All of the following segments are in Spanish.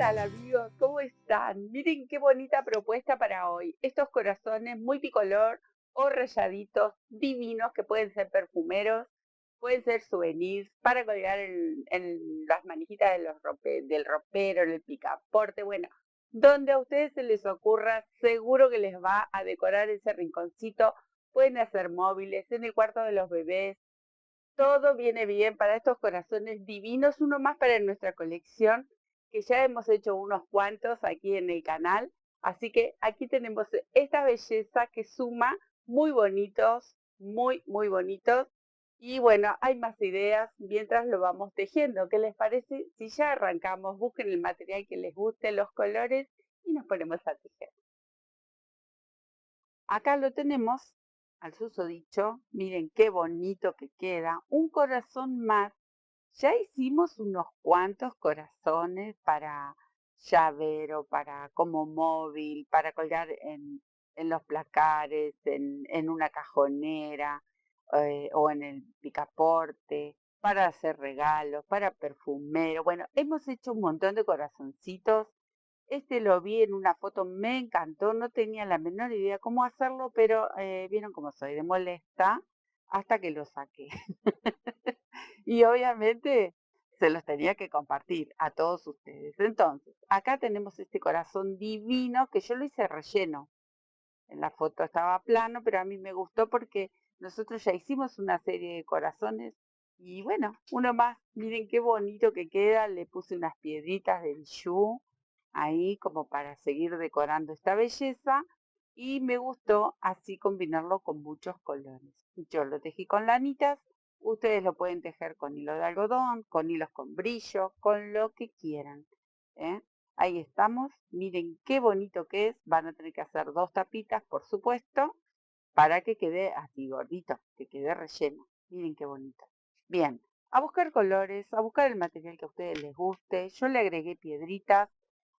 tal, amigos? ¿Cómo están? Miren qué bonita propuesta para hoy. Estos corazones multicolor o rayaditos divinos que pueden ser perfumeros, pueden ser souvenirs para colgar en las manijitas de del ropero, en el picaporte. Bueno, donde a ustedes se les ocurra, seguro que les va a decorar ese rinconcito. Pueden hacer móviles en el cuarto de los bebés. Todo viene bien para estos corazones divinos, uno más para nuestra colección, que ya hemos hecho unos cuantos aquí en el canal. Así que aquí tenemos esta belleza que suma muy bonitos, muy bonitos. Y bueno, hay más ideas mientras lo vamos tejiendo. ¿Qué les parece? Si ya arrancamos, busquen el material que les guste, los colores y nos ponemos a tejer. Acá lo tenemos al susodicho. Miren qué bonito que queda. Un corazón más. Ya hicimos unos cuantos corazones para llavero, para como móvil, para colgar en los placares, en una cajonera o en el picaporte, para hacer regalos, para perfumero. Bueno, hemos hecho un montón de corazoncitos. Este lo vi en una foto, me encantó, no tenía la menor idea cómo hacerlo, pero vieron cómo soy de molesta hasta que lo saqué. Y obviamente se los tenía que compartir a todos ustedes. Entonces, acá tenemos este corazón divino que yo lo hice relleno. En la foto estaba plano, pero a mí me gustó porque nosotros ya hicimos una serie de corazones y bueno, uno más. Miren qué bonito que queda. Le puse unas piedritas de bijú ahí como para seguir decorando esta belleza y me gustó así combinarlo con muchos colores. Yo lo tejí con lanitas, ustedes lo pueden tejer con hilo de algodón, con hilos con brillo, con lo que quieran. ¿Eh? Ahí estamos, miren qué bonito que es. Van a tener que hacer 2 tapitas, por supuesto, para que quede así gordito, que quede relleno. Miren qué bonito. Bien, a buscar colores, a buscar el material que a ustedes les guste. Yo le agregué piedritas.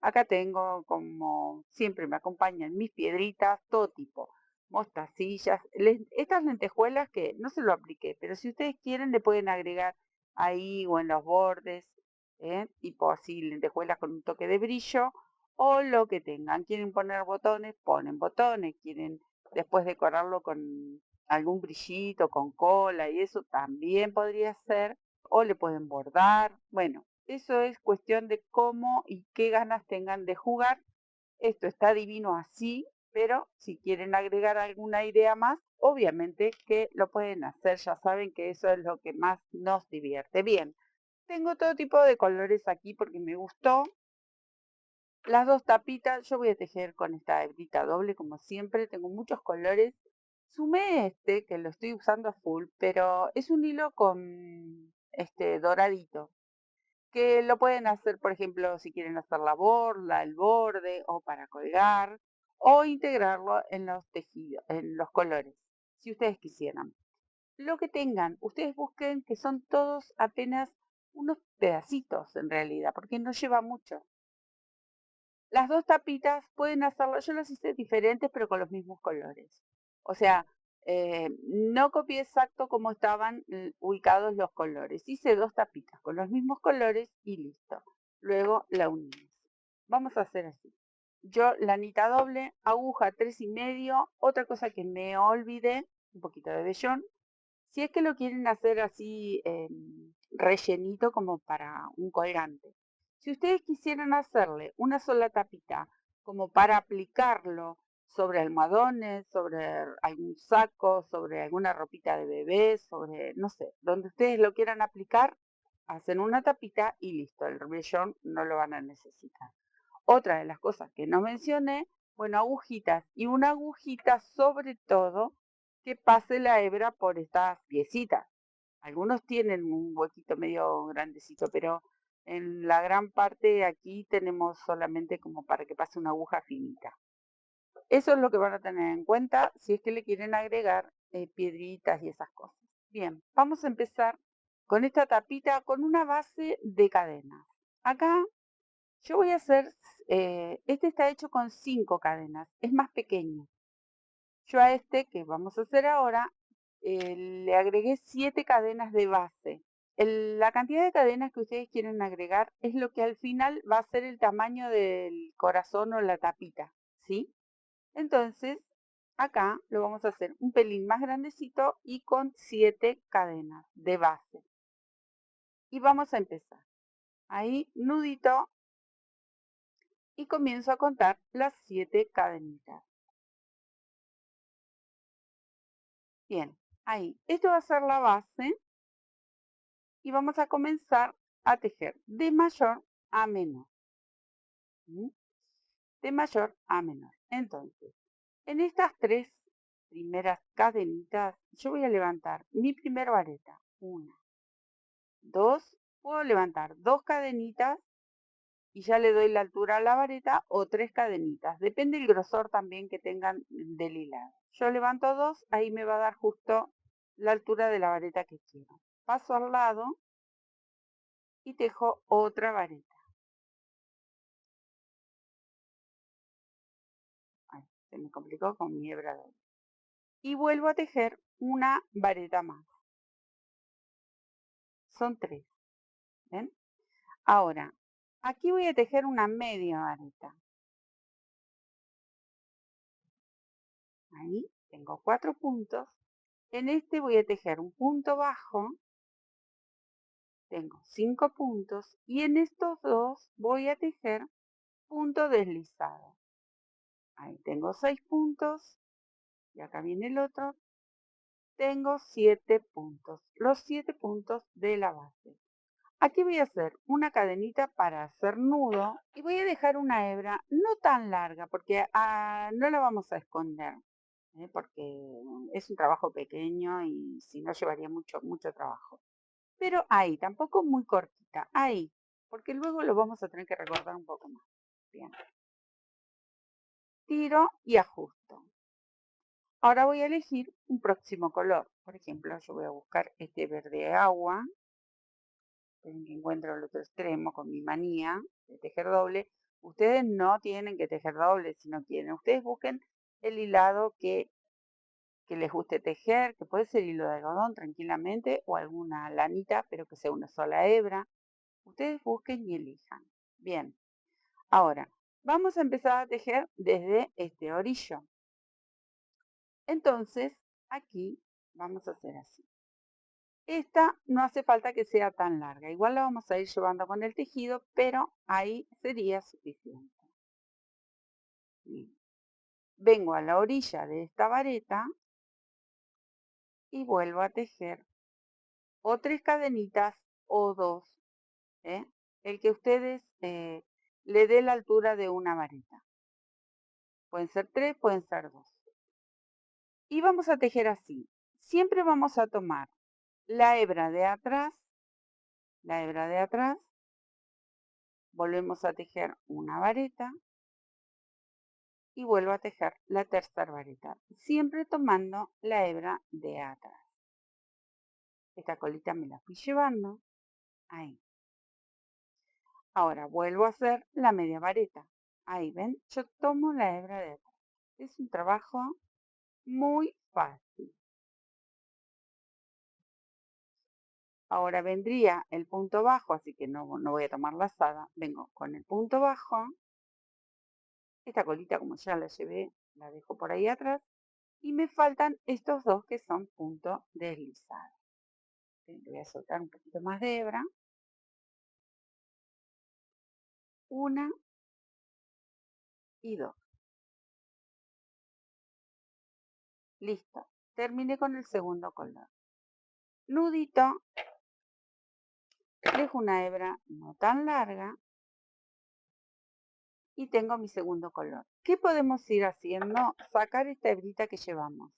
Acá tengo, como siempre me acompañan mis piedritas, todo tipo. Mostacillas, estas lentejuelas que no se lo apliqué, pero si ustedes quieren le pueden agregar ahí o en los bordes, tipo así lentejuelas con un toque de brillo o lo que tengan. Quieren poner botones, ponen botones. Quieren después decorarlo con algún brillito, con cola y eso también podría ser. O le pueden bordar. Bueno, eso es cuestión de cómo y qué ganas tengan de jugar. Esto está divino así, pero si quieren agregar alguna idea más, obviamente que lo pueden hacer. Ya saben que eso es lo que más nos divierte. Bien, tengo todo tipo de colores aquí porque me gustó. Las 2 tapitas, yo voy a tejer con esta hebrita doble como siempre, tengo muchos colores. Sumé este, que lo estoy usando a full, pero es un hilo con este doradito, que lo pueden hacer, por ejemplo, si quieren hacer la borla, el borde, o para colgar, o integrarlo en los tejidos, en los colores, si ustedes quisieran. Lo que tengan, ustedes busquen que son todos apenas unos pedacitos en realidad, porque no lleva mucho. Las 2 tapitas pueden hacerlo, yo las hice diferentes pero con los mismos colores. O sea, no copié exacto como estaban ubicados los colores. Hice 2 tapitas con los mismos colores y listo. Luego la unimos. Vamos a hacer así. Yo lanita doble, aguja 3,5. Otra cosa que me olvidé, un poquito de vellón. Si es que lo quieren hacer así rellenito como para un colgante. Si ustedes quisieran hacerle una sola tapita como para aplicarlo sobre almohadones, sobre algún saco, sobre alguna ropita de bebé, sobre, no sé, donde ustedes lo quieran aplicar, hacen una tapita y listo, el vellón no lo van a necesitar. Otra de las cosas que no mencioné, bueno, agujitas y una agujita sobre todo que pase la hebra por estas piecitas. Algunos tienen un huequito medio grandecito, pero en la gran parte aquí tenemos solamente como para que pase una aguja finita. Eso es lo que van a tener en cuenta si es que le quieren agregar piedritas y esas cosas. Bien, vamos a empezar con esta tapita con una base de cadenas. Acá yo voy a hacer, este está hecho con 5 cadenas, es más pequeño. Yo a este que vamos a hacer ahora, le agregué 7 cadenas de base. la cantidad de cadenas que ustedes quieren agregar es lo que al final va a ser el tamaño del corazón o la tapita, ¿sí? Entonces, acá lo vamos a hacer un pelín más grandecito y con 7 cadenas de base. Y vamos a empezar. Ahí, nudito, y comienzo a contar las 7 cadenitas. Bien, ahí. Esto va a ser la base y vamos a comenzar a tejer de mayor a menor. ¿Sí? De mayor a menor. Entonces, en estas 3 primeras cadenitas, yo voy a levantar mi primera vareta. 1, 2, puedo levantar 2 cadenitas y ya le doy la altura a la vareta o 3 cadenitas. Depende del grosor también que tengan del hilado. Yo levanto 2, ahí me va a dar justo la altura de la vareta que quiero. Paso al lado y tejo otra vareta. Ay, se me complicó con mi hebra doble. Y vuelvo a tejer una vareta más. Son 3. ¿Ven? Ahora, aquí voy a tejer una media vareta. Ahí tengo 4 puntos. En este voy a tejer un punto bajo. Tengo 5 puntos. Y en estos dos voy a tejer punto deslizado. Ahí tengo 6 puntos. Y acá viene el otro. Tengo 7 puntos. Los 7 puntos de la base. Aquí voy a hacer una cadenita para hacer nudo y voy a dejar una hebra no tan larga porque no la vamos a esconder, porque es un trabajo pequeño y si no llevaría mucho trabajo. Pero ahí, tampoco muy cortita, ahí, porque luego lo vamos a tener que recortar un poco más. Bien. Tiro y ajusto. Ahora voy a elegir un próximo color. Por ejemplo, yo voy a buscar este verde agua. Esperen que encuentro el otro extremo con mi manía de tejer doble. Ustedes no tienen que tejer doble si no quieren. Ustedes busquen el hilado que les guste tejer, que puede ser hilo de algodón tranquilamente o alguna lanita, pero que sea una sola hebra. Ustedes busquen y elijan. Bien, ahora vamos a empezar a tejer desde este orillo. Entonces, aquí vamos a hacer así. Esta no hace falta que sea tan larga, igual la vamos a ir llevando con el tejido, pero ahí sería suficiente. Bien. Vengo a la orilla de esta vareta y vuelvo a tejer o 3 cadenitas o 2, el que ustedes le dé la altura de una vareta. Pueden ser 3, pueden ser 2. Y vamos a tejer así. Siempre vamos a tomar la hebra de atrás, volvemos a tejer una vareta y vuelvo a tejer la tercera vareta, siempre tomando la hebra de atrás. Esta colita me la fui llevando, ahí. Ahora vuelvo a hacer la media vareta. Ahí, ¿ven? Yo tomo la hebra de atrás. Es un trabajo muy fácil. Ahora vendría el punto bajo, así que no voy a tomar lazada. Vengo con el punto bajo. Esta colita, como ya la llevé, la dejo por ahí atrás. Y me faltan estos dos que son punto deslizado. Le voy a soltar un poquito más de hebra. Una y 2. Listo. Terminé con el segundo color. Nudito. Dejo una hebra no tan larga. Y tengo mi segundo color. ¿Qué podemos ir haciendo? Sacar esta hebrita que llevamos.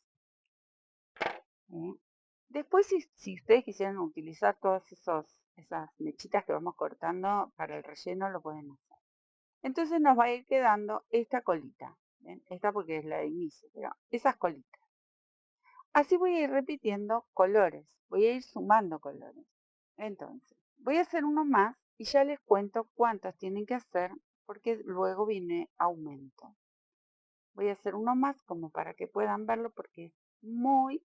Después, si ustedes quisieran utilizar todas esas mechitas que vamos cortando para el relleno, lo pueden hacer. Entonces nos va a ir quedando esta colita. ¿Ven? Esta porque es la de inicio, pero esas colitas. Así voy a ir repitiendo colores, voy a ir sumando colores. Entonces, voy a hacer uno más y ya les cuento cuántos tienen que hacer porque luego viene aumento. Voy a hacer uno más como para que puedan verlo porque es muy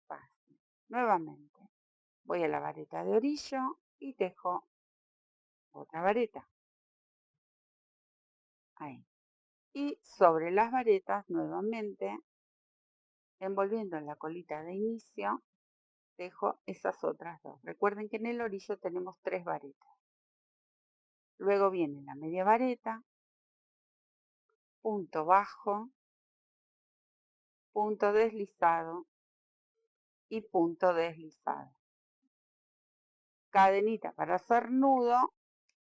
fácil. Nuevamente, Voy a la vareta de orillo y tejo otra vareta. Ahí. Y sobre las varetas nuevamente, envolviendo en la colita de inicio, tejo esas otras dos. Recuerden que en el orillo tenemos 3 varetas. Luego viene la media vareta, punto bajo, punto deslizado y punto deslizado. Cadenita para hacer nudo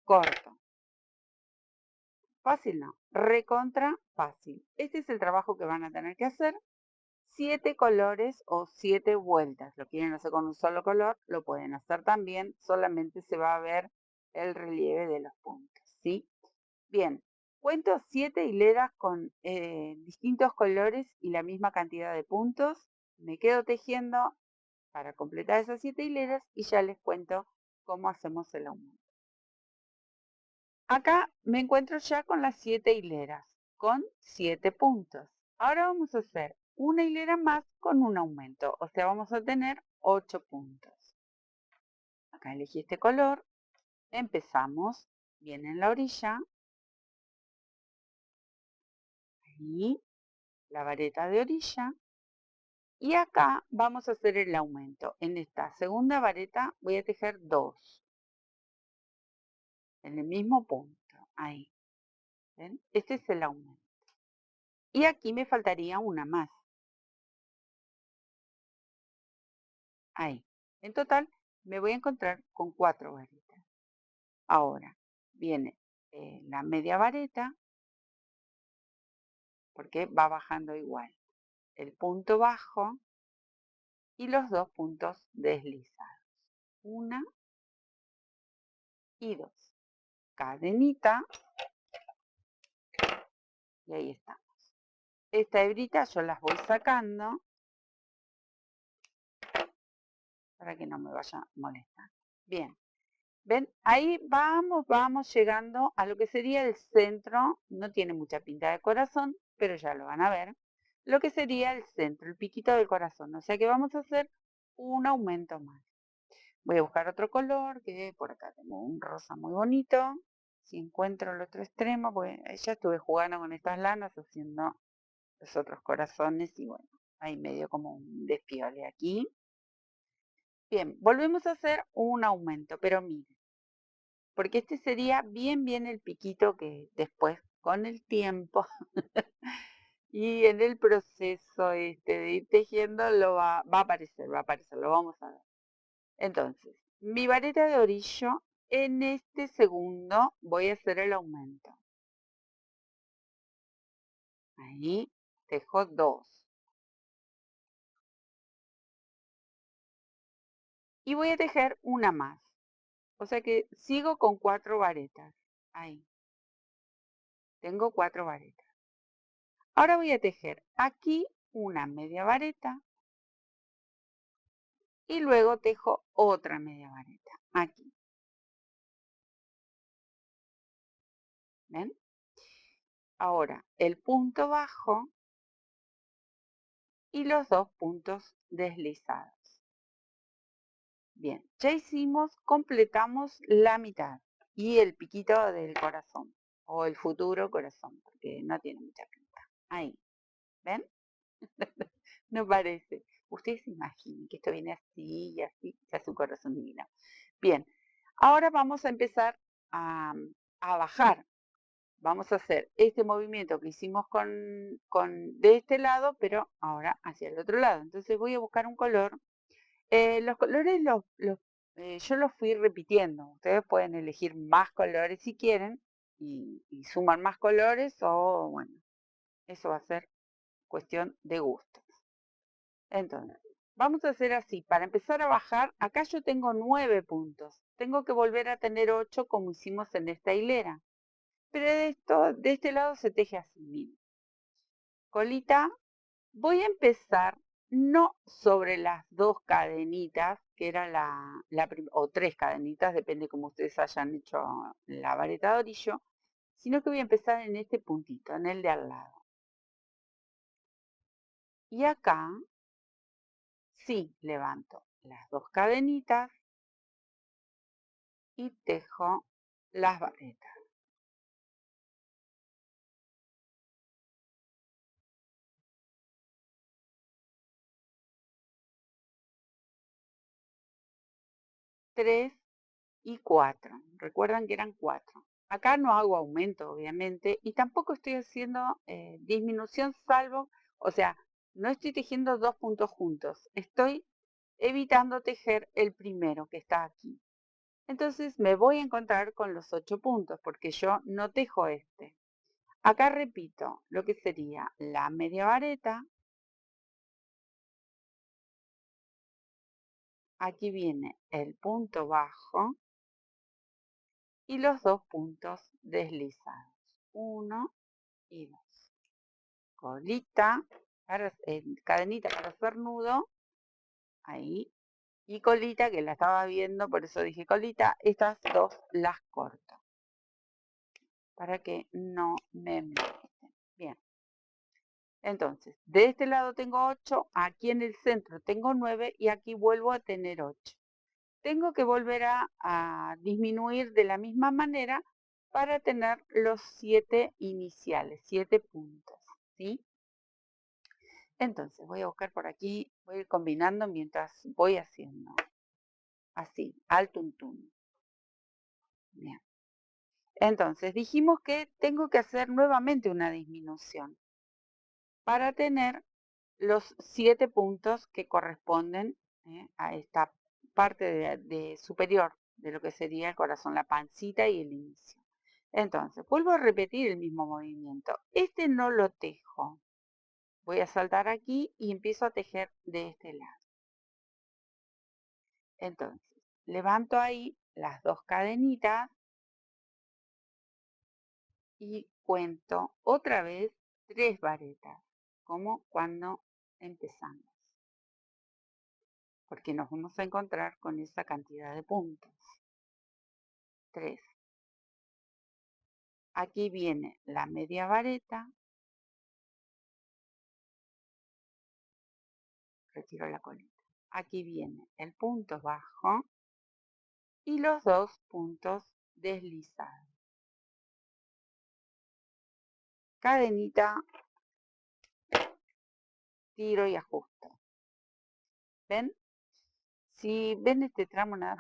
corto. Fácil no, recontra fácil. Este es el trabajo que van a tener que hacer. 7 colores o 7 vueltas. Lo quieren hacer con un solo color, lo pueden hacer también. Solamente se va a ver el relieve de los puntos, ¿sí? Bien, cuento 7 hileras con distintos colores y la misma cantidad de puntos. Me quedo tejiendo para completar esas 7 hileras y ya les cuento cómo hacemos el aumento. Acá me encuentro ya con las 7 hileras, con 7 puntos. Ahora vamos a hacer una hilera más con un aumento, o sea, vamos a tener 8 puntos. Acá elegí este color, empezamos, viene en la orilla, ahí, la vareta de orilla, y acá vamos a hacer el aumento. En esta segunda vareta voy a tejer 2, en el mismo punto, ahí, ¿ven? Este es el aumento. Y aquí me faltaría una más. Ahí. En total me voy a encontrar con 4 varetas. Ahora viene la media vareta, porque va bajando igual. El punto bajo y los 2 puntos deslizados. 1 y 2. Cadenita. Y ahí estamos. Esta hebrita yo las voy sacando para que no me vaya a molestar. Bien. ¿Ven? Ahí vamos llegando a lo que sería el centro. No tiene mucha pinta de corazón, pero ya lo van a ver. Lo que sería el centro, el piquito del corazón. O sea que vamos a hacer un aumento más. Voy a buscar otro color, que por acá tengo un rosa muy bonito. Si encuentro el otro extremo, pues ya estuve jugando con estas lanas haciendo los otros corazones y bueno, ahí medio como un despiole aquí. Bien, volvemos a hacer un aumento, pero miren. Porque este sería bien el piquito que después, con el tiempo y en el proceso de ir tejiendo, va a aparecer, lo vamos a ver. Entonces, mi vareta de orillo, en este segundo voy a hacer el aumento. Ahí tejo 2. Y voy a tejer una más. O sea que sigo con 4 varetas. Ahí. Tengo 4 varetas. Ahora voy a tejer aquí una media vareta. Y luego tejo otra media vareta aquí. ¿Ven? Ahora el punto bajo y los 2 puntos deslizados. Bien, ya hicimos, completamos la mitad y el piquito del corazón o el futuro corazón, porque no tiene mucha pinta. Ahí, ¿ven? No parece. Ustedes se imaginen que esto viene así y así, ya es un corazón divino. Bien, ahora vamos a empezar a bajar. Vamos a hacer este movimiento que hicimos de este lado, pero ahora hacia el otro lado. Entonces voy a buscar un color. Los colores yo los fui repitiendo. Ustedes pueden elegir más colores si quieren y suman más colores o bueno, eso va a ser cuestión de gustos. Entonces, vamos a hacer así. Para empezar a bajar, acá yo tengo 9 puntos. Tengo que volver a tener 8 como hicimos en esta hilera. Pero de este lado se teje así, miren. Colita, voy a empezar no sobre las 2 cadenitas, que era o 3 cadenitas, depende como ustedes hayan hecho la vareta de orillo, sino que voy a empezar en este puntito, en el de al lado. Y acá, sí, levanto. las 2 cadenitas y tejo las varetas. Tres y 4. Recuerdan que eran 4. Acá no hago aumento, obviamente, y tampoco estoy haciendo disminución salvo, o sea, no estoy tejiendo 2 puntos juntos. Estoy evitando tejer el primero que está aquí. Entonces me voy a encontrar con los 8 puntos porque yo no tejo este. Acá repito lo que sería la media vareta. Aquí viene el punto bajo y los 2 puntos deslizados. 1 y 2. Colita, cadenita para hacer nudo. Ahí. Y colita, que la estaba viendo, por eso dije colita. Estas 2 las corto. Para que no me molesten. Bien. Entonces, de este lado tengo 8, aquí en el centro tengo 9 y aquí vuelvo a tener 8. Tengo que volver a disminuir de la misma manera para tener los 7 iniciales, 7 puntos, ¿sí? Entonces voy a buscar por aquí, voy a ir combinando mientras voy haciendo. Así, al tuntún. Bien. Entonces dijimos que tengo que hacer nuevamente una disminución para tener los 7 puntos que corresponden a esta parte de superior de lo que sería el corazón, la pancita y el inicio. Entonces, vuelvo a repetir el mismo movimiento. Este no lo tejo. Voy a saltar aquí y empiezo a tejer de este lado. Entonces, levanto ahí las 2 cadenitas y cuento otra vez 3 varetas, como cuando empezamos. Porque nos vamos a encontrar con esa cantidad de puntos. 3. Aquí viene la media vareta. Retiro la colita. Aquí viene el punto bajo y los 2 puntos deslizados. Cadenita, tiro y ajusto. ¿Ven? Si ven este tramo nada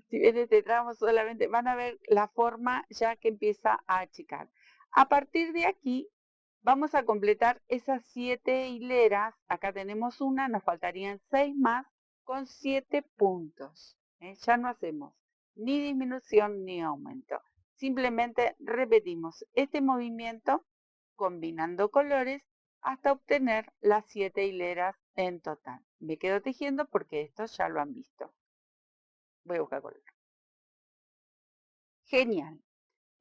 si ven este tramo solamente van a ver la forma ya que empieza a achicar. A partir de aquí vamos a completar esas 7 hileras. Acá tenemos una, nos faltarían 6 más con 7 puntos. Ya no hacemos ni disminución ni aumento. Simplemente repetimos este movimiento combinando colores hasta obtener las 7 hileras en total. Me quedo tejiendo porque estos ya lo han visto. Voy a buscar color. Genial.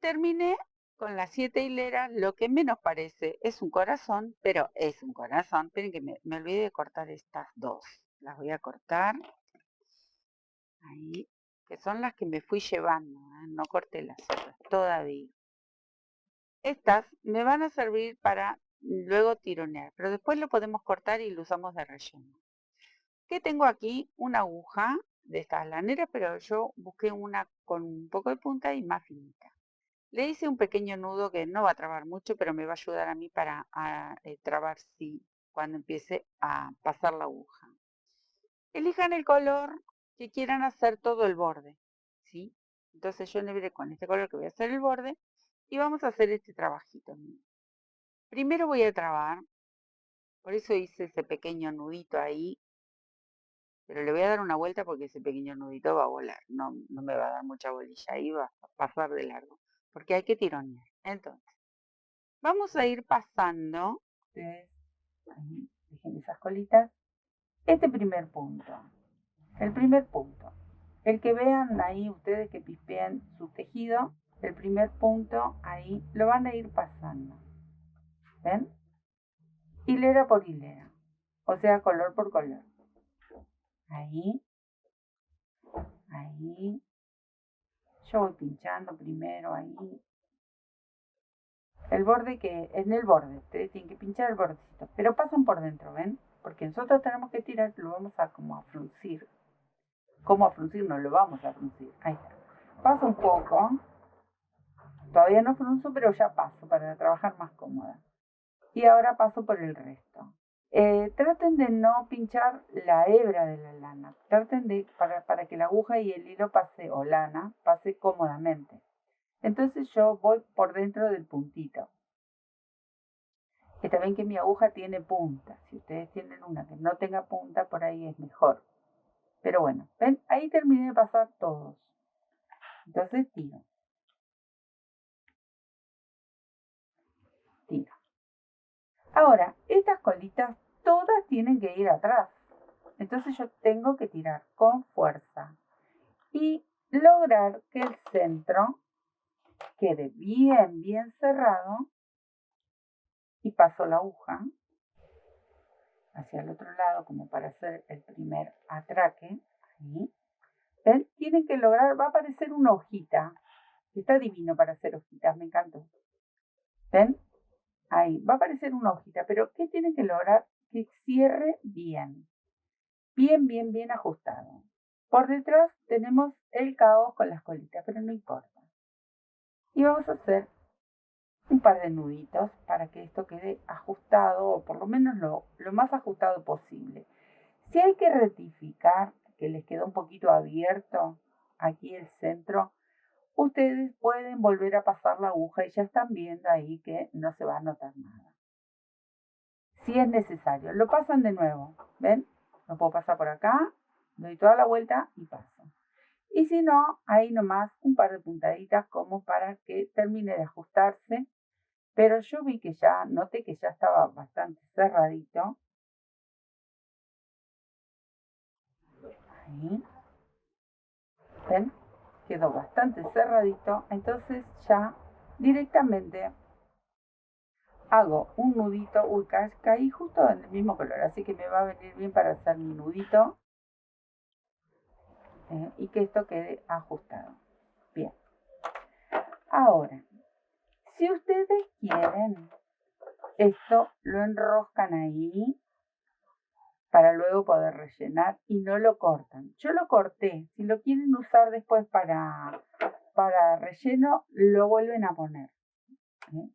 Terminé con las 7 hileras. Lo que menos parece es un corazón, pero es un corazón. Esperen que me olvidé de cortar estas 2. Las voy a cortar. Ahí. Que son las que me fui llevando. No corté las otras todavía. Estas me van a servir para luego tironear, pero después lo podemos cortar y lo usamos de relleno. ¿Qué tengo aquí? Una aguja de estas laneras, pero yo busqué una con un poco de punta y más finita. Le hice un pequeño nudo que no va a trabar mucho, pero me va a ayudar a mí para trabar cuando empiece a pasar la aguja. Elijan el color que quieran hacer todo el borde, ¿sí? Entonces yo le veré con este color que voy a hacer el borde y vamos a hacer este trabajito. Primero voy a trabar, por eso hice ese pequeño nudito ahí, pero le voy a dar una vuelta porque ese pequeño nudito va a volar, no me va a dar mucha bolilla, ahí va a pasar de largo, porque hay que tironear. Entonces, vamos a ir pasando, ustedes, ahí, dejen esas colitas, este primer punto, el primer punto, el que vean ahí ustedes que pispean su tejido, el primer punto ahí, lo van a ir pasando, ¿ven? Hilera por hilera, o sea, color por color. Ahí, ahí. Yo voy pinchando primero ahí. El borde que, en el borde, ustedes tienen que pinchar el bordecito, pero pasan por dentro, ¿ven? porque nosotros tenemos que tirar, lo vamos a como a fruncir. ¿Cómo a fruncir? No lo vamos a fruncir. Ahí está. Paso un poco. Todavía no frunzo, pero ya paso para trabajar más cómoda. Y ahora paso por el resto. Traten de no pinchar la hebra de la lana. Traten de, para que la aguja y el hilo pase, o lana, pase cómodamente. Entonces yo voy por dentro del puntito. Está bien que mi aguja tiene punta. Si ustedes tienen una que no tenga punta, por ahí es mejor. Pero bueno, ven, ahí terminé de pasar todos. Entonces tiro. Tiro. Ahora, estas colitas todas tienen que ir atrás. Entonces yo tengo que tirar con fuerza y lograr que el centro quede bien, bien cerrado. Y paso la aguja hacia el otro lado como para hacer el primer atraque. Ahí. ¿Ven? Tienen que lograr, va a aparecer una hojita. Está divino para hacer hojitas, me encantó. ¿Ven? Ahí, va a aparecer una hojita, pero ¿qué tienen que lograr? Que cierre bien. Bien, bien, bien ajustado. Por detrás tenemos el caos con las colitas, pero no importa. Y vamos a hacer un par de nuditos para que esto quede ajustado, o por lo menos lo más ajustado posible. Si hay que rectificar, que les quedó un poquito abierto aquí el centro, ustedes pueden volver a pasar la aguja y ya están viendo ahí que no se va a notar nada. Si es necesario, lo pasan de nuevo, ¿ven? Lo puedo pasar por acá, doy toda la vuelta y paso. Y si no, ahí nomás un par de puntaditas como para que termine de ajustarse. Pero yo vi que ya, noté que ya estaba bastante cerradito. Ahí. ¿Ven? Quedó bastante cerradito. Entonces ya directamente hago un nudito. Uy, caí justo en el mismo color, así que me va a venir bien para hacer mi nudito. Y que esto quede ajustado. Bien. Ahora, si ustedes quieren, esto lo enroscan ahí para luego poder rellenar y no lo cortan. Yo lo corté. Si lo quieren usar después para relleno, lo vuelven a poner.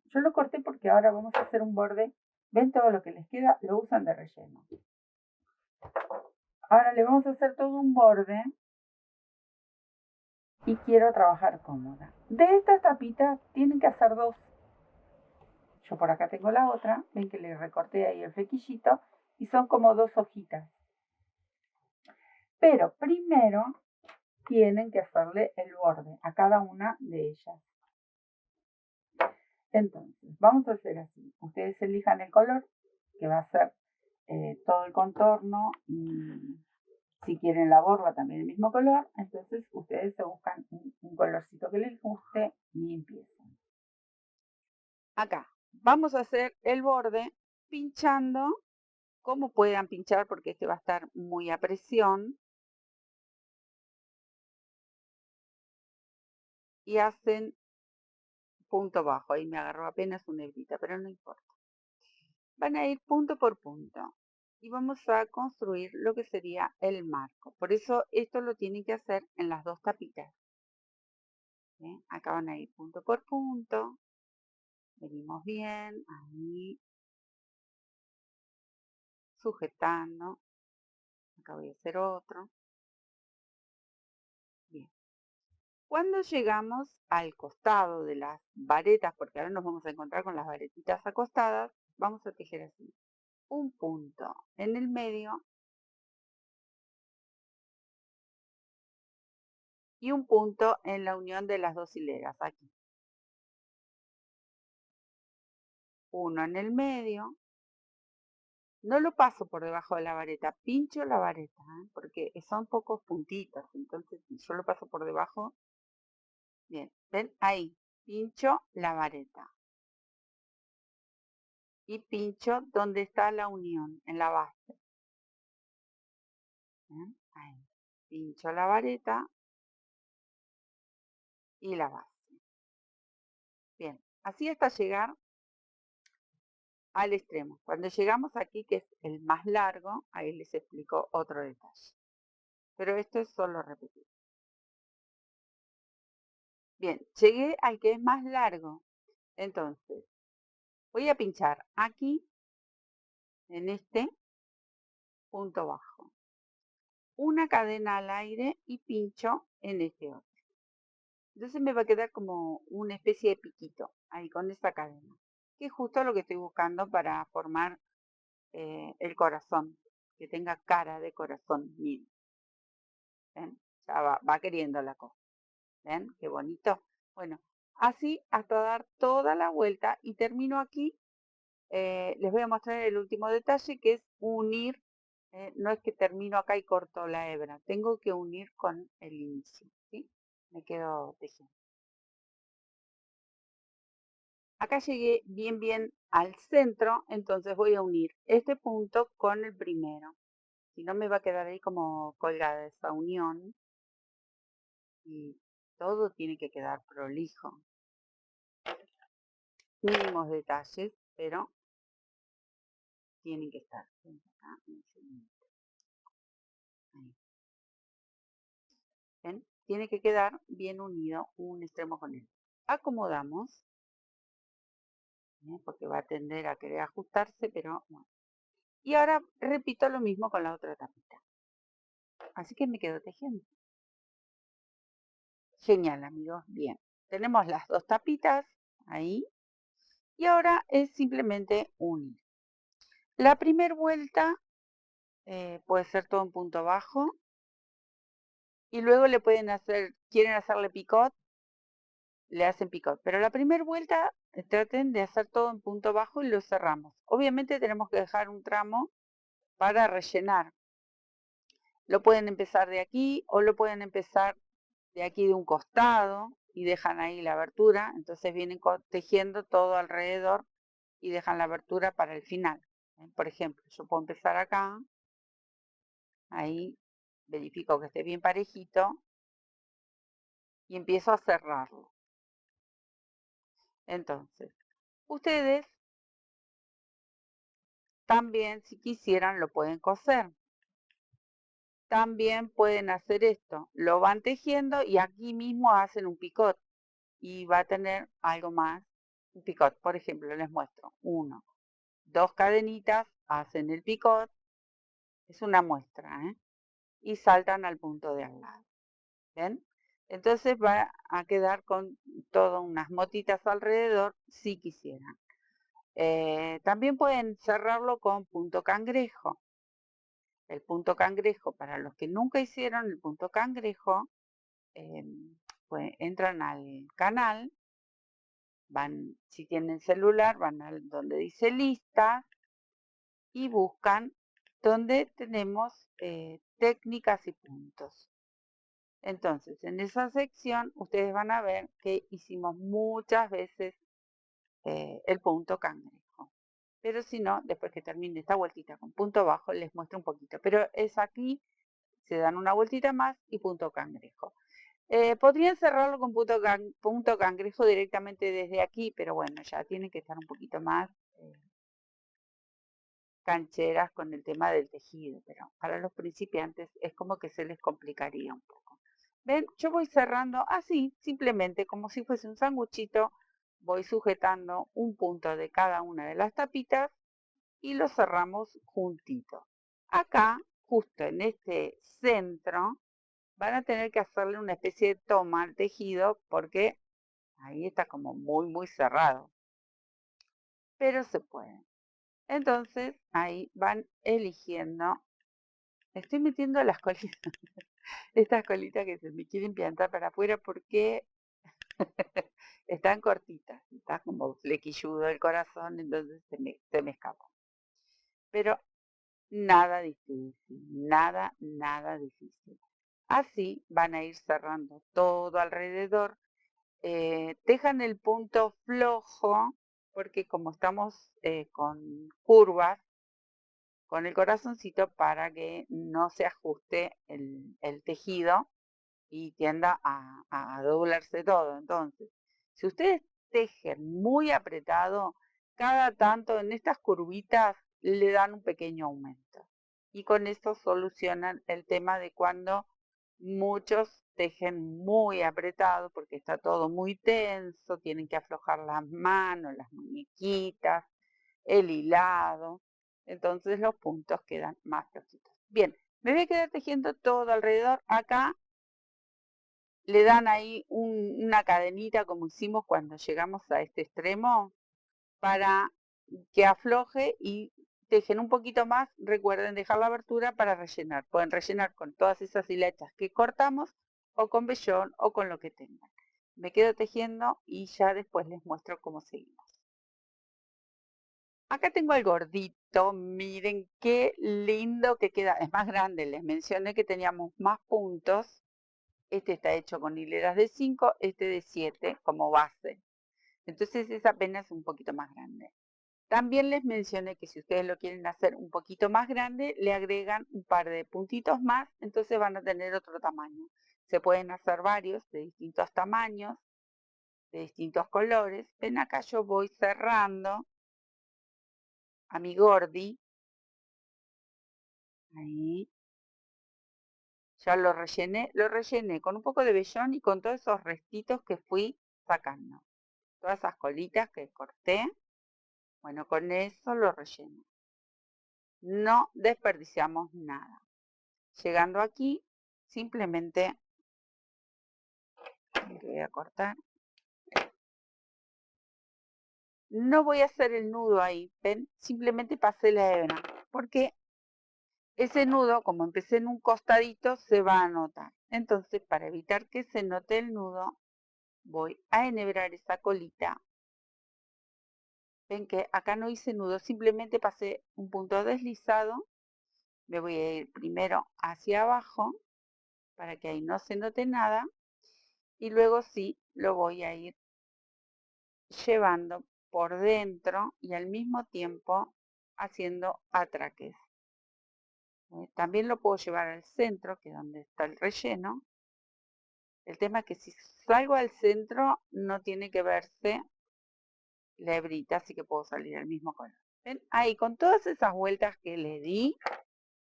Yo lo corté porque ahora vamos a hacer un borde. ¿Ven todo lo que les queda? Lo usan de relleno. Ahora le vamos a hacer todo un borde y quiero trabajar cómoda. De estas tapitas tienen que hacer dos. Yo por acá tengo la otra. Ven que le recorté ahí el flequillito y son como dos hojitas. Pero primero tienen que hacerle el borde a cada una de ellas. Entonces, vamos a hacer así. Ustedes elijan el color, que va a ser todo el contorno, y si quieren la borla también el mismo color. Entonces, ustedes se buscan un colorcito que les guste y empiezan. Acá, vamos a hacer el borde pinchando, como puedan pinchar, porque este va a estar muy a presión. Y hacen punto bajo. Ahí me agarró apenas una hebrita, pero no importa. Van a ir punto por punto y vamos a construir lo que sería el marco. Por eso esto lo tienen que hacer en las dos tapitas. ¿Sí? Acá van a ir punto por punto. Venimos bien, ahí, sujetando. Acá voy a hacer otro. Bien. Cuando llegamos al costado de las varetas, porque ahora nos vamos a encontrar con las varetitas acostadas, vamos a tejer así. Un punto en el medio y un punto en la unión de las dos hileras, aquí. Uno en el medio. No lo paso por debajo de la vareta, pincho la vareta, porque son pocos puntitos, entonces si yo lo paso por debajo, bien, ven ahí, pincho la vareta. Y pincho donde está la unión, en la base. ¿Ven? Ahí, pincho la vareta y la base. Bien, así hasta llegar al extremo. Cuando llegamos aquí, que es el más largo, ahí les explico otro detalle. Pero esto es solo repetir. Bien, llegué al que es más largo. Entonces, voy a pinchar aquí, en este punto bajo. Una cadena al aire y pincho en este otro. Entonces me va a quedar como una especie de piquito ahí con esta cadena, que es justo lo que estoy buscando para formar el corazón, que tenga cara de corazón. Miren, ¿ven? Ya va queriendo la cosa. ¿Ven? Qué bonito. Bueno, así hasta dar toda la vuelta y termino aquí. Les voy a mostrar el último detalle, que es unir. No es que termino acá y corto la hebra, tengo que unir con el inicio, ¿sí? Me quedo tejiendo. Acá llegué bien al centro, entonces voy a unir este punto con el primero. Si no me va a quedar ahí como colgada esa unión y todo tiene que quedar prolijo. Mínimos detalles, pero tienen que estar. Acá, ahí. ¿Ven? Tiene que quedar bien unido un extremo con el otro. Acomodamos, porque va a tender a querer ajustarse, pero bueno. Y ahora repito lo mismo con la otra tapita. Así que me quedo tejiendo. Genial, amigos. Bien. Tenemos las dos tapitas ahí. Y ahora es simplemente unir. La primera vuelta puede ser todo en punto bajo. Y luego le pueden hacer, quieren hacerle picot, le hacen picot. Pero la primera vuelta traten de hacer todo en punto bajo y lo cerramos. Obviamente tenemos que dejar un tramo para rellenar. Lo pueden empezar de aquí o lo pueden empezar de aquí de un costado y dejan ahí la abertura. Entonces vienen tejiendo todo alrededor y dejan la abertura para el final. Por ejemplo, yo puedo empezar acá, ahí verifico que esté bien parejito y empiezo a cerrarlo. Entonces, ustedes también, si quisieran, lo pueden coser. También pueden hacer esto, lo van tejiendo y aquí mismo hacen un picot y va a tener algo más, un picot. Por ejemplo, les muestro, 1, 2 cadenitas, hacen el picot, es una muestra, y saltan al punto de al lado. ¿Ven? Entonces va a quedar con todas unas motitas alrededor si quisieran. También pueden cerrarlo con punto cangrejo. El punto cangrejo, para los que nunca hicieron el punto cangrejo, pues entran al canal, van, si tienen celular, van a donde dice lista y buscan donde tenemos técnicas y puntos. Entonces, en esa sección ustedes van a ver que hicimos muchas veces el punto cangrejo. Pero si no, después que termine esta vueltita con punto bajo, les muestro un poquito. Pero es aquí, se dan una vueltita más y punto cangrejo. Podrían cerrarlo con punto cangrejo directamente desde aquí, pero bueno, ya tienen que estar un poquito más cancheras con el tema del tejido. Pero para los principiantes es como que se les complicaría un poco. ¿Ven? Yo voy cerrando así, simplemente como si fuese un sanguchito, voy sujetando un punto de cada una de las tapitas y lo cerramos juntito. Acá, justo en este centro, van a tener que hacerle una especie de toma al tejido porque ahí está como muy cerrado. Pero se puede. Entonces, ahí van eligiendo. Estoy metiendo las colitas, estas colitas que se me quieren plantar para afuera porque están cortitas, está como flequilludo el corazón, entonces se me escapa. Pero nada difícil, nada difícil. Así van a ir cerrando todo alrededor. Dejan el punto flojo, porque como estamos con curvas, con el corazoncito para que no se ajuste el tejido y tienda a doblarse todo. Entonces, si ustedes tejen muy apretado, cada tanto en estas curvitas le dan un pequeño aumento. Y con esto solucionan el tema de cuando muchos tejen muy apretado porque está todo muy tenso, tienen que aflojar las manos, las muñequitas, el hilado. Entonces los puntos quedan más flojitos. Bien, me voy a quedar tejiendo todo alrededor. Acá le dan ahí una cadenita como hicimos cuando llegamos a este extremo para que afloje y tejen un poquito más. Recuerden dejar la abertura para rellenar. Pueden rellenar con todas esas hilachas que cortamos o con vellón o con lo que tengan. Me quedo tejiendo y ya después les muestro cómo seguimos. Acá tengo el gordito, miren qué lindo que queda, es más grande, les mencioné que teníamos más puntos. Este está hecho con hileras de 5, este de 7 como base. Entonces es apenas un poquito más grande. También les mencioné que si ustedes lo quieren hacer un poquito más grande, le agregan un par de puntitos más, entonces van a tener otro tamaño. Se pueden hacer varios de distintos tamaños, de distintos colores. Ven acá yo voy cerrando a mi gordi. Ahí. Ya lo rellené con un poco de vellón y con todos esos restitos que fui sacando. Todas esas colitas que corté, bueno, con eso lo relleno. No desperdiciamos nada. Llegando aquí, simplemente voy a cortar. No voy a hacer el nudo ahí, ¿ven? Simplemente pasé la hebra, porque ese nudo, como empecé en un costadito, se va a notar. Entonces, para evitar que se note el nudo, voy a enhebrar esa colita. Ven que acá no hice nudo, simplemente pasé un punto deslizado. Me voy a ir primero hacia abajo, para que ahí no se note nada. Y luego sí, lo voy a ir llevando por dentro y al mismo tiempo haciendo atraques. También lo puedo llevar al centro, que es donde está el relleno. El tema es que si salgo al centro no tiene que verse la hebrita, así que puedo salir al mismo color. ¿Ven? Ahí, con todas esas vueltas que le di,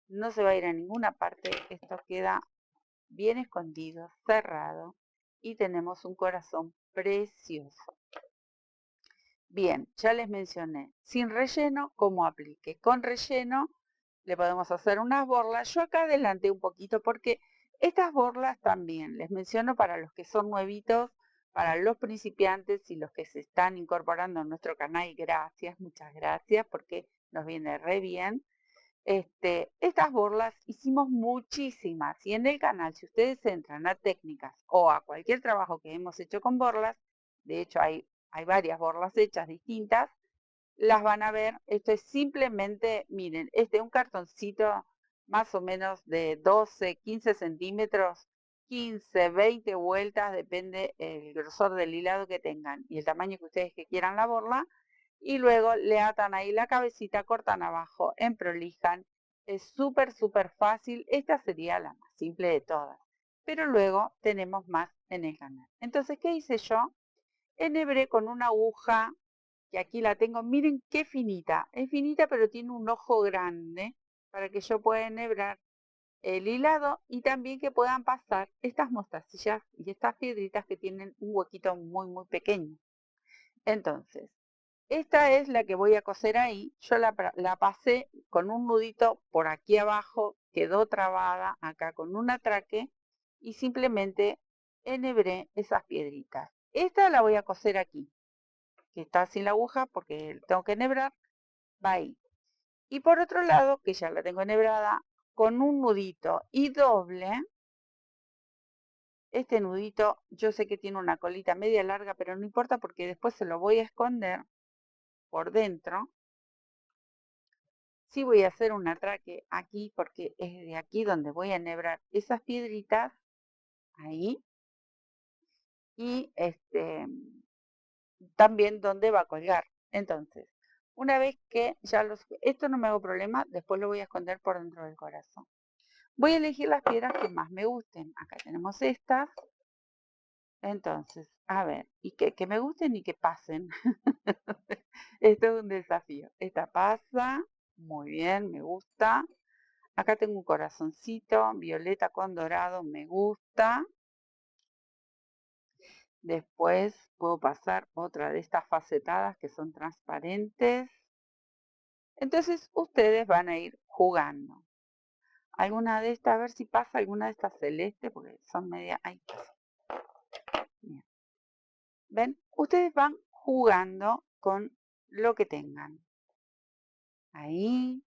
no se va a ir a ninguna parte. Esto queda bien escondido, cerrado, y tenemos un corazón precioso. Bien, ya les mencioné, sin relleno, ¿cómo aplique? Con relleno le podemos hacer unas borlas. Yo acá adelanté un poquito porque estas borlas también, les menciono para los que son nuevitos, para los principiantes y los que se están incorporando a nuestro canal, gracias, muchas gracias, porque nos viene re bien. Estas borlas hicimos muchísimas y en el canal, si ustedes entran a técnicas o a cualquier trabajo que hemos hecho con borlas, de hecho hay varias borlas hechas distintas, las van a ver. Esto es simplemente, miren, un cartoncito más o menos de 12, 15 centímetros, 15, 20 vueltas, depende el grosor del hilado que tengan y el tamaño que ustedes que quieran la borla. Y luego le atan ahí la cabecita, cortan abajo, emprolijan. Es súper, súper fácil. Esta sería la más simple de todas. Pero luego tenemos más en el canal. Entonces, ¿qué hice yo? Enhebré con una aguja, que aquí la tengo. Miren qué finita. Es finita, pero tiene un ojo grande para que yo pueda enhebrar el hilado y también que puedan pasar estas mostacillas y estas piedritas que tienen un huequito muy, muy pequeño. Entonces, esta es la que voy a coser ahí. Yo la pasé con un nudito por aquí abajo, quedó trabada acá con un atraque y simplemente enhebré esas piedritas. Esta la voy a coser aquí, que está sin la aguja porque tengo que enhebrar, va ahí. Y por otro lado, que ya la tengo enhebrada, con un nudito y doble, este nudito yo sé que tiene una colita media larga, pero no importa porque después se lo voy a esconder por dentro. Sí voy a hacer un atraque aquí porque es de aquí donde voy a enhebrar esas piedritas, ahí, y también donde va a colgar. Entonces, una vez que ya esto no me hago problema, después lo voy a esconder por dentro del corazón. Voy a elegir las piedras que más me gusten. Acá tenemos estas. Entonces, a ver, y que me gusten y que pasen. Esto es un desafío. Esta pasa, muy bien, me gusta. Acá tengo un corazoncito, violeta con dorado, me gusta. Después puedo pasar otra de estas facetadas que son transparentes. Entonces ustedes van a ir jugando. Alguna de estas, a ver si pasa alguna de estas celestes, porque son media... Ahí pasa. Bien. ¿Ven? Ustedes van jugando con lo que tengan. Ahí.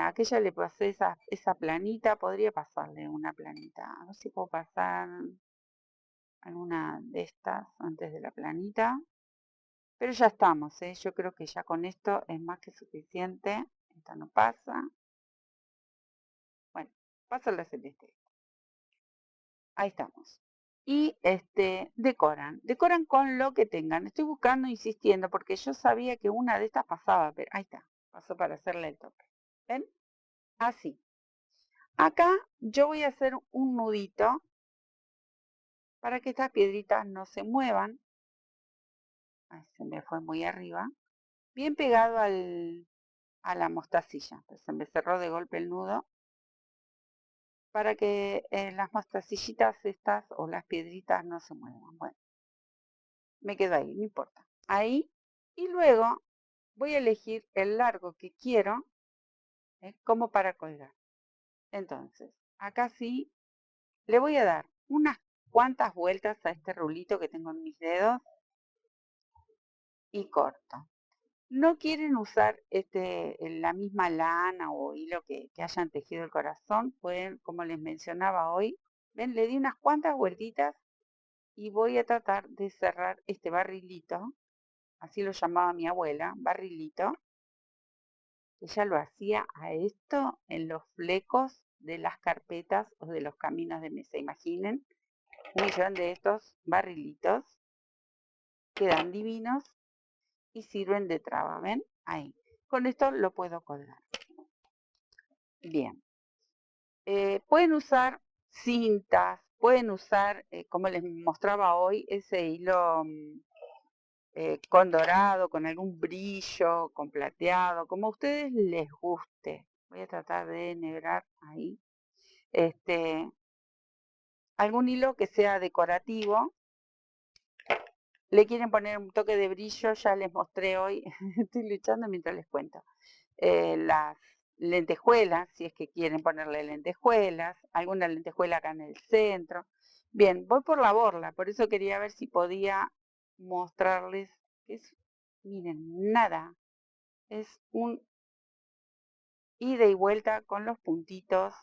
Aquella le pasé esa planita, podría pasarle una planita. A ver si puedo pasar alguna de estas antes de la planita. Pero ya estamos, ¿eh? Yo creo que ya con esto es más que suficiente. Esta no pasa. Bueno, pasa la celeste. Ahí estamos. Y decoran con lo que tengan. Estoy buscando, insistiendo, porque yo sabía que una de estas pasaba, pero ahí está, pasó para hacerle el toque. ¿Ven? Así. Acá yo voy a hacer un nudito para que estas piedritas no se muevan. Ay, se me fue muy arriba. Bien pegado a la mostacilla. Pues se me cerró de golpe el nudo. Para que las mostacillitas estas o las piedritas no se muevan. Bueno, me quedo ahí, no importa. Ahí. Y luego voy a elegir el largo que quiero como para colgar. Entonces, acá sí le voy a dar unas cuantas vueltas a este rulito que tengo en mis dedos y corto. No quieren usar la misma lana o hilo que hayan tejido el corazón, pueden, como les mencionaba hoy, ven, le di unas cuantas vueltitas y voy a tratar de cerrar este barrilito, así lo llamaba mi abuela, barrilito. Ella lo hacía a esto en los flecos de las carpetas o de los caminos de mesa. Imaginen, un millón de estos barrilitos quedan divinos y sirven de traba, ¿ven? Ahí. Con esto lo puedo colgar. Bien. Pueden usar cintas, pueden usar, como les mostraba hoy, ese hilo con dorado, con algún brillo, con plateado, como a ustedes les guste. Voy a tratar de enhebrar ahí. Algún hilo que sea decorativo. Le quieren poner un toque de brillo, ya les mostré hoy, estoy luchando mientras les cuento. Las lentejuelas, si es que quieren ponerle lentejuelas, alguna lentejuela acá en el centro. Bien, voy por la borla, por eso quería ver si podía mostrarles que es, miren, nada, es un ida y vuelta con los puntitos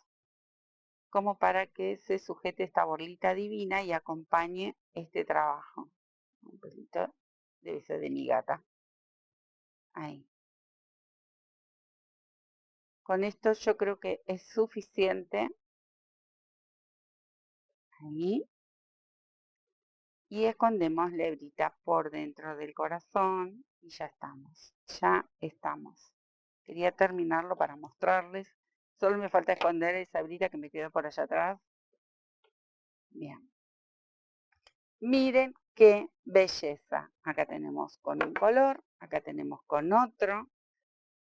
como para que se sujete esta borlita divina y acompañe este trabajo. Un pelito debe ser de mi gata. Ahí. Con esto yo creo que es suficiente. Ahí. Y escondemos la hebrita por dentro del corazón y ya estamos. Ya estamos. Quería terminarlo para mostrarles. Solo me falta esconder esa hebrita que me quedó por allá atrás. Bien. Miren qué belleza. Acá tenemos con un color, acá tenemos con otro.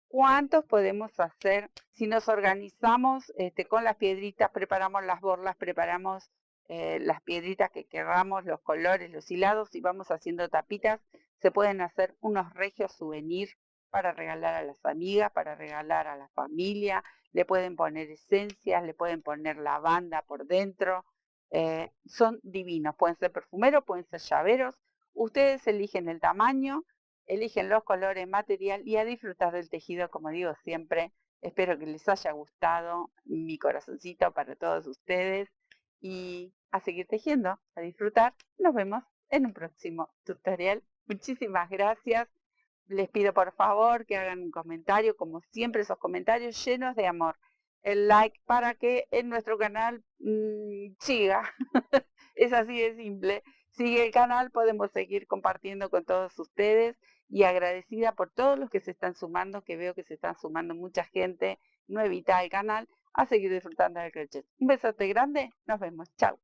¿Cuántos podemos hacer si nos organizamos con las piedritas, preparamos las borlas, preparamos las piedritas que queramos, los colores, los hilados y vamos haciendo tapitas? Se pueden hacer unos regios souvenir para regalar a las amigas, para regalar a la familia. Le pueden poner esencias, le pueden poner lavanda por dentro. Son divinos. Pueden ser perfumeros, pueden ser llaveros. Ustedes eligen el tamaño, eligen los colores, material y a disfrutar del tejido, como digo siempre. Espero que les haya gustado mi corazoncito para todos ustedes y a seguir tejiendo, a disfrutar. Nos vemos en un próximo tutorial. Muchísimas gracias. Les pido por favor que hagan un comentario, como siempre esos comentarios llenos de amor. El like para que en nuestro canal siga. Es así de simple. Sigue el canal, podemos seguir compartiendo con todos ustedes y agradecida por todos los que se están sumando, que veo que se están sumando mucha gente nuevita al canal a seguir disfrutando del crochet. Un besote grande, nos vemos, chao.